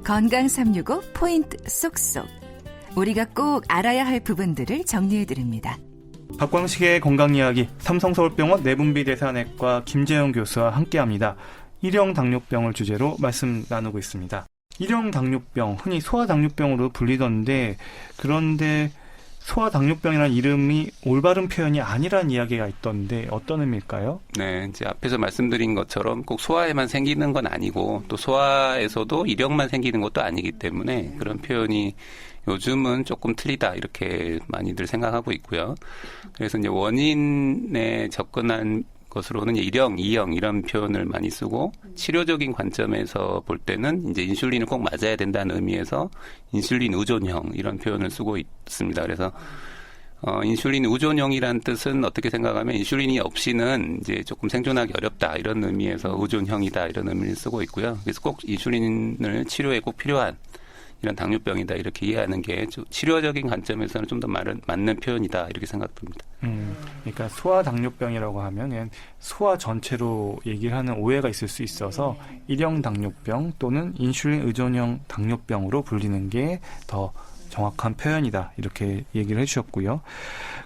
건강 365 포인트 쏙쏙. 우리가 꼭 알아야 할 부분들을 정리해드립니다. 박광식의 건강이야기, 삼성서울병원 내분비대사내과 김재영 교수와 함께합니다. 일형 당뇨병을 주제로 말씀 나누고 있습니다. 일형 당뇨병, 흔히 소아당뇨병으로 불리던데, 그런데 소아당뇨병이라는 이름이 올바른 표현이 아니라는 이야기가 있던데 어떤 의미일까요? 네, 이제 앞에서 말씀드린 것처럼 꼭 소아에만 생기는 건 아니고 또 소아에서도 일형만 생기는 것도 아니기 때문에 그런 표현이 요즘은 조금 틀리다 이렇게 많이들 생각하고 있고요. 그래서 이제 원인에 접근한 것으로는 일형, 이형 이런 표현을 많이 쓰고 치료적인 관점에서 볼 때는 이제 인슐린을 꼭 맞아야 된다는 의미에서 인슐린 의존형 이런 표현을 쓰고 있습니다. 그래서 인슐린 의존형이란 뜻은 어떻게 생각하면 인슐린이 없이는 이제 조금 생존하기 어렵다 이런 의미에서 의존형이다 이런 의미를 쓰고 있고요. 그래서 꼭 인슐린을 치료에 꼭 필요한 이런 당뇨병이다 이렇게 이해하는 게 치료적인 관점에서는 좀 더 맞는 표현이다 이렇게 생각됩니다. 그러니까 소아당뇨병이라고 하면 소아 전체로 얘기를 하는 오해가 있을 수 있어서 일형 당뇨병 또는 인슐린 의존형 당뇨병으로 불리는 게 더 정확한 표현이다 이렇게 얘기를 해주셨고요.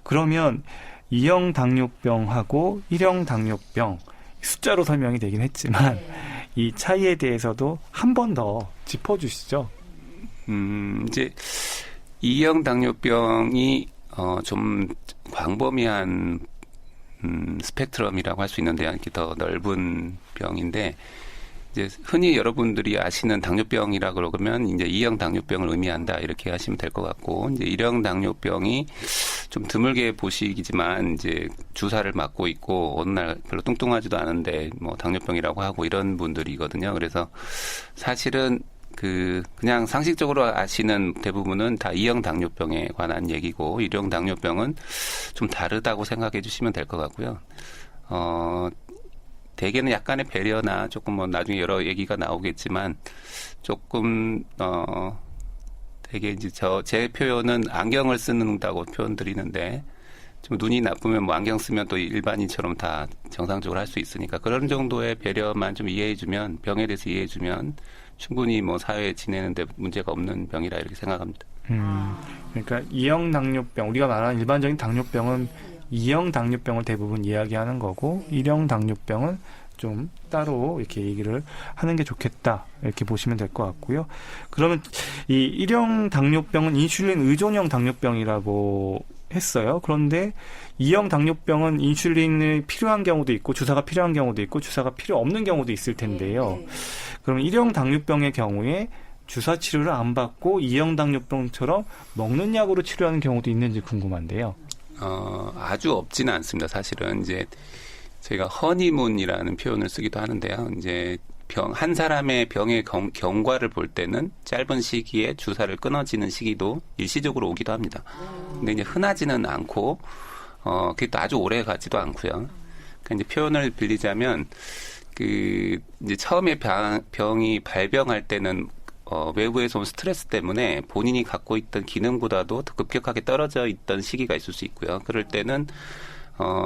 그러면 2형 당뇨병하고 1형 당뇨병 숫자로 설명이 되긴 했지만 이 차이에 대해서도 한 번 더 짚어주시죠. 이제 2형 당뇨병이 좀 광범위한 스펙트럼이라고 할 수 있는데요. 이렇게 더 넓은 병인데 이제 흔히 여러분들이 아시는 당뇨병이라 그러면 이제 2형 당뇨병을 의미한다 이렇게 하시면 될 것 같고 이제 1형 당뇨병이 좀 드물게 보시기지만 이제 주사를 맞고 있고 어느 날 별로 뚱뚱하지도 않은데 뭐 당뇨병이라고 하고 이런 분들이거든요. 그래서 사실은 그냥 상식적으로 아시는 대부분은 다 2형 당뇨병에 관한 얘기고 1형 당뇨병은 좀 다르다고 생각해 주시면 될 것 같고요. 대개는 약간의 배려나 조금 뭐 나중에 여러 얘기가 나오겠지만 조금 되게 이제 제 표현은 안경을 쓰는다고 표현 드리는데 좀 눈이 나쁘면 뭐 안경 쓰면 또 일반인처럼 다 정상적으로 할 수 있으니까 그런 정도의 배려만 좀 이해해주면 병에 대해서 이해해주면 충분히 뭐 사회에 지내는데 문제가 없는 병이라 이렇게 생각합니다. 그러니까 2형 당뇨병, 우리가 말하는 일반적인 당뇨병은 2형 당뇨병을 대부분 이야기하는 거고 1형 당뇨병은 좀 따로 이렇게 얘기를 하는 게 좋겠다 이렇게 보시면 될 것 같고요. 그러면 이 1형 당뇨병은 인슐린 의존형 당뇨병이라고 했어요. 그런데 2형 당뇨병은 인슐린이 필요한 경우도 있고 주사가 필요한 경우도 있고 주사가 필요 없는 경우도 있을 텐데요. 그럼 1형 당뇨병의 경우에 주사 치료를 안 받고 2형 당뇨병처럼 먹는 약으로 치료하는 경우도 있는지 궁금한데요. 아주 없지는 않습니다. 사실은 이제 저희가 허니문이라는 표현을 쓰기도 하는데요. 이제 한 사람의 병의 경과를 볼 때는 짧은 시기에 주사를 끊어지는 시기도 일시적으로 오기도 합니다. 근데 이제 흔하지는 않고, 그게 또 아주 오래 가지도 않고요. 그러니까 이제 표현을 빌리자면, 이제 처음에 병이 발병할 때는, 외부에서 온 스트레스 때문에 본인이 갖고 있던 기능보다도 더 급격하게 떨어져 있던 시기가 있을 수 있고요. 그럴 때는,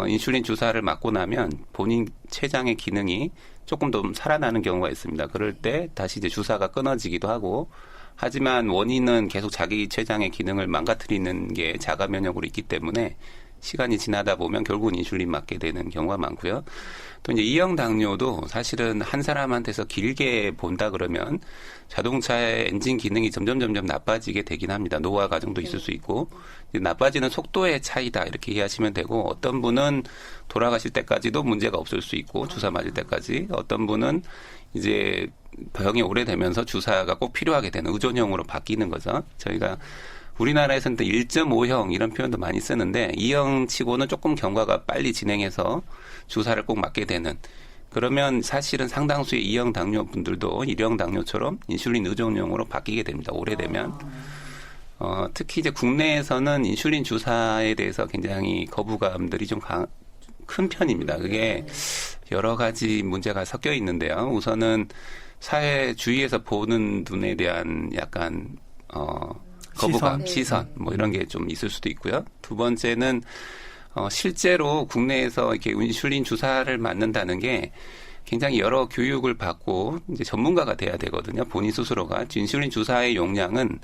인슐린 주사를 맞고 나면 본인 췌장의 기능이 조금 더 살아나는 경우가 있습니다. 그럴 때 다시 이제 주사가 끊어지기도 하고, 하지만 원인은 계속 자기 췌장의 기능을 망가뜨리는 게 자가 면역으로 있기 때문에 시간이 지나다 보면 결국은 인슐린 맞게 되는 경우가 많고요. 또 이제 2형 당뇨도 사실은 한 사람한테서 길게 본다 그러면 자동차의 엔진 기능이 점점 나빠지게 되긴 합니다. 노화 과정도 있을 수 있고 나빠지는 속도의 차이다 이렇게 이해하시면 되고 어떤 분은 돌아가실 때까지도 문제가 없을 수 있고 주사 맞을 때까지 어떤 분은 이제 병이 오래되면서 주사가 꼭 필요하게 되는 의존형으로 바뀌는 거죠. 저희가 우리나라에서는 1.5형 이런 표현도 많이 쓰는데 2형 치고는 조금 경과가 빨리 진행해서 주사를 꼭 맞게 되는 그러면 사실은 상당수의 2형 당뇨분들도 1형 당뇨처럼 인슐린 의존형으로 바뀌게 됩니다. 오래되면. 특히 이제 국내에서는 인슐린 주사에 대해서 굉장히 거부감들이 좀 큰 편입니다. 그게 여러 가지 문제가 섞여 있는데요. 우선은 사회 주위에서 보는 눈에 대한 약간 거부감, 시선 뭐 이런 게 좀 있을 수도 있고요. 두 번째는 실제로 국내에서 이렇게 인슐린 주사를 맞는다는 게 굉장히 여러 교육을 받고 이제 전문가가 돼야 되거든요. 본인 스스로가. 인슐린 주사의 용량은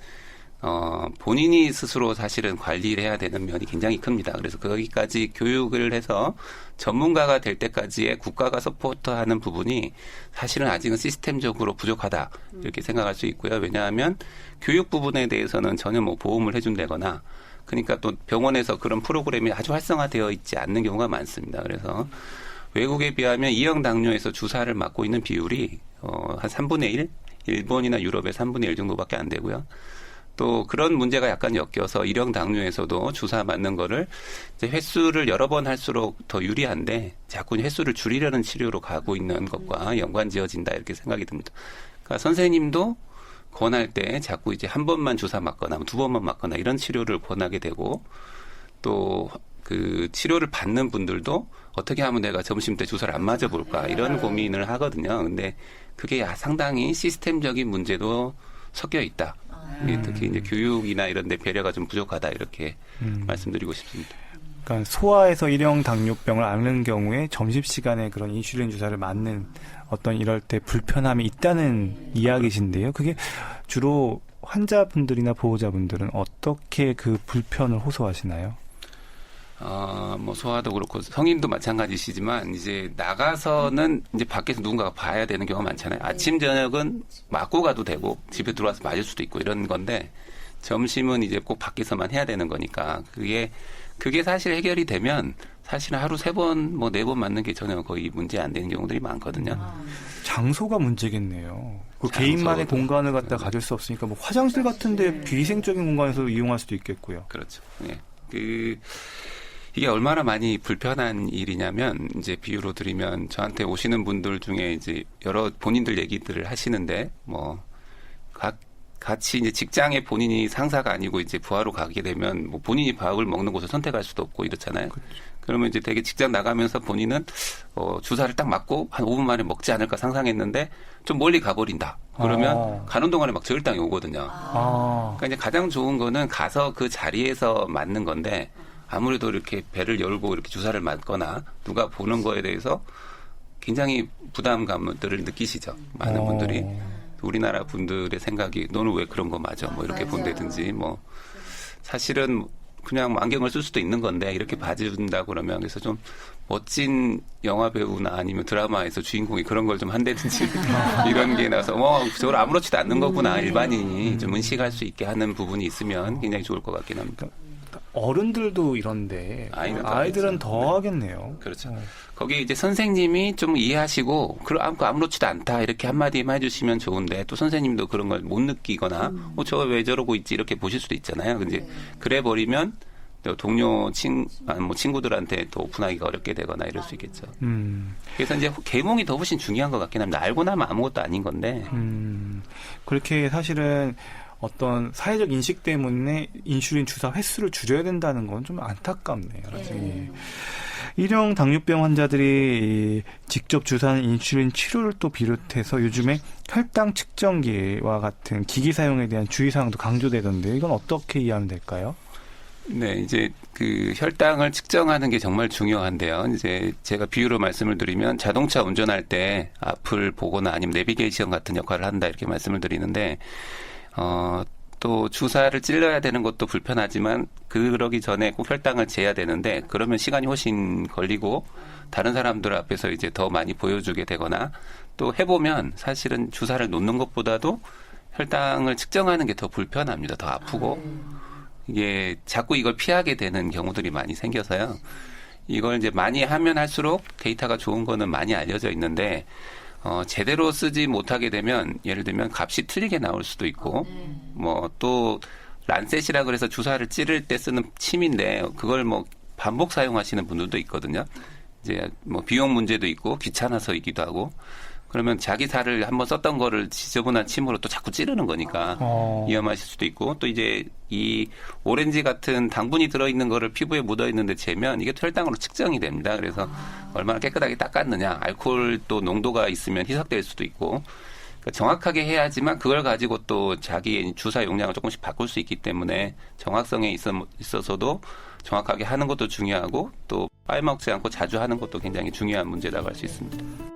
본인이 스스로 사실은 관리를 해야 되는 면이 굉장히 큽니다. 그래서 거기까지 교육을 해서 전문가가 될 때까지의 국가가 서포트하는 부분이 사실은 아직은 시스템적으로 부족하다. 이렇게 생각할 수 있고요. 왜냐하면 교육 부분에 대해서는 전혀 뭐 보험을 해준다거나 그러니까 또 병원에서 그런 프로그램이 아주 활성화되어 있지 않는 경우가 많습니다. 그래서 외국에 비하면 이형 당뇨에서 주사를 맞고 있는 비율이 한 3분의 1? 일본이나 유럽의 3분의 1 정도밖에 안 되고요. 또 그런 문제가 약간 엮여서 1형 당뇨에서도 주사 맞는 거를 이제 횟수를 여러 번 할수록 더 유리한데 자꾸 횟수를 줄이려는 치료로 가고 있는 것과 연관지어진다 이렇게 생각이 듭니다. 그러니까 선생님도 권할 때 자꾸 이제 한 번만 주사 맞거나 두 번만 맞거나 이런 치료를 권하게 되고 또 그 치료를 받는 분들도 어떻게 하면 내가 점심 때 주사를 안 맞아볼까 이런 고민을 하거든요. 근데 그게 상당히 시스템적인 문제도 섞여 있다. 특히 이제 교육이나 이런 데 배려가 좀 부족하다 이렇게 말씀드리고 싶습니다. 그러니까 소아에서 1형 당뇨병을 앓는 경우에 점심시간에 그런 인슐린 주사를 맞는 어떤 이럴 때 불편함이 있다는 이야기신데요. 그게 주로 환자분들이나 보호자분들은 어떻게 그 불편을 호소하시나요? 뭐 소아도 그렇고 성인도 마찬가지시지만 이제 나가서는 이제 밖에서 누군가가 봐야 되는 경우가 많잖아요. 아침 저녁은 맞고 가도 되고 집에 들어와서 맞을 수도 있고 이런 건데 점심은 이제 꼭 밖에서만 해야 되는 거니까 그게 사실 해결이 되면 사실은 하루 3번 뭐 4번 맞는 게 전혀 거의 문제 안 되는 경우들이 많거든요. 장소가 문제겠네요. 그 개인만의 공간을 갖다 가질 수 없으니까 뭐 화장실 같은데 비위생적인 공간에서 이용할 수도 있겠고요. 그렇죠. 예. 이게 얼마나 많이 불편한 일이냐면 이제 비유로 드리면 저한테 오시는 분들 중에 이제 여러 본인들 얘기들을 하시는데 뭐 같이 이제 직장에 본인이 상사가 아니고 이제 부하로 가게 되면 뭐 본인이 밥을 먹는 곳을 선택할 수도 없고 이렇잖아요. 그렇죠. 그러면 이제 되게 직장 나가면서 본인은 주사를 딱 맞고 한 5분 만에 먹지 않을까 상상했는데 좀 멀리 가버린다. 그러면 가는 동안에 막 저혈당이 오거든요. 그러니까 이제 가장 좋은 거는 가서 그 자리에서 맞는 건데 아무래도 이렇게 배를 열고 이렇게 주사를 맞거나 누가 보는 거에 대해서 굉장히 부담감들을 느끼시죠. 많은 분들이. 우리나라 분들의 생각이 너는 왜 그런 거 맞아? 뭐 이렇게 본다든지 뭐 사실은 그냥 안경을 쓸 수도 있는 건데 이렇게 봐준다 그러면 그래서 좀 멋진 영화 배우나 아니면 드라마에서 주인공이 그런 걸 좀 한다든지 이런 게 나서 저걸 아무렇지도 않는 거구나 일반인이 좀 인식할 수 있게 하는 부분이 있으면 굉장히 좋을 것 같긴 합니다. 어른들도 이런데 아이들은 더 하겠네요. 그렇죠. 거기 이제 선생님이 좀 이해하시고 아무렇지도 않다 이렇게 한마디만 해주시면 좋은데 또 선생님도 그런 걸 못 느끼거나 저 왜 저러고 있지 이렇게 보실 수도 있잖아요. 근데 그래 버리면 동료 친구들한테 또 오픈하기가 어렵게 되거나 이럴 수 있겠죠. 그래서 이제 계몽이 더 훨씬 중요한 것 같긴 합니다. 알고 나면 아무것도 아닌 건데. 그렇게 사실은 어떤 사회적 인식 때문에 인슐린 주사 횟수를 줄여야 된다는 건 좀 안타깝네요. 네. 1형 당뇨병 환자들이 직접 주사하는 인슐린 치료를 또 비롯해서 요즘에 혈당 측정기와 같은 기기 사용에 대한 주의사항도 강조되던데 이건 어떻게 이해하면 될까요? 네, 이제 그 혈당을 측정하는 게 정말 중요한데요. 이제 제가 비유로 말씀을 드리면 자동차 운전할 때 앞을 보거나 아니면 내비게이션 같은 역할을 한다 이렇게 말씀을 드리는데 또 주사를 찔러야 되는 것도 불편하지만 그러기 전에 꼭 혈당을 재야 되는데 그러면 시간이 훨씬 걸리고 다른 사람들 앞에서 이제 더 많이 보여주게 되거나 또 해보면 사실은 주사를 놓는 것보다도 혈당을 측정하는 게 더 불편합니다. 더 아프고 이게 자꾸 이걸 피하게 되는 경우들이 많이 생겨서요. 이걸 이제 많이 하면 할수록 데이터가 좋은 거는 많이 알려져 있는데 제대로 쓰지 못하게 되면 예를 들면 값이 틀리게 나올 수도 있고 뭐 또 란셋이라 그래서 주사를 찌를 때 쓰는 침인데 그걸 뭐 반복 사용하시는 분들도 있거든요. 이제 뭐 비용 문제도 있고 귀찮아서이기도 하고 그러면 자기 살을 한번 썼던 거를 지저분한 침으로 또 자꾸 찌르는 거니까 위험하실 수도 있고 또 이제 이 오렌지 같은 당분이 들어있는 거를 피부에 묻어있는데 재면 이게 혈당으로 측정이 됩니다. 그래서 얼마나 깨끗하게 닦았느냐 알코올 또 농도가 있으면 희석될 수도 있고 그러니까 정확하게 해야지만 그걸 가지고 또 자기 주사 용량을 조금씩 바꿀 수 있기 때문에 정확성에 있어서도 정확하게 하는 것도 중요하고 또 빠먹지 않고 자주 하는 것도 굉장히 중요한 문제라고 할 수 있습니다.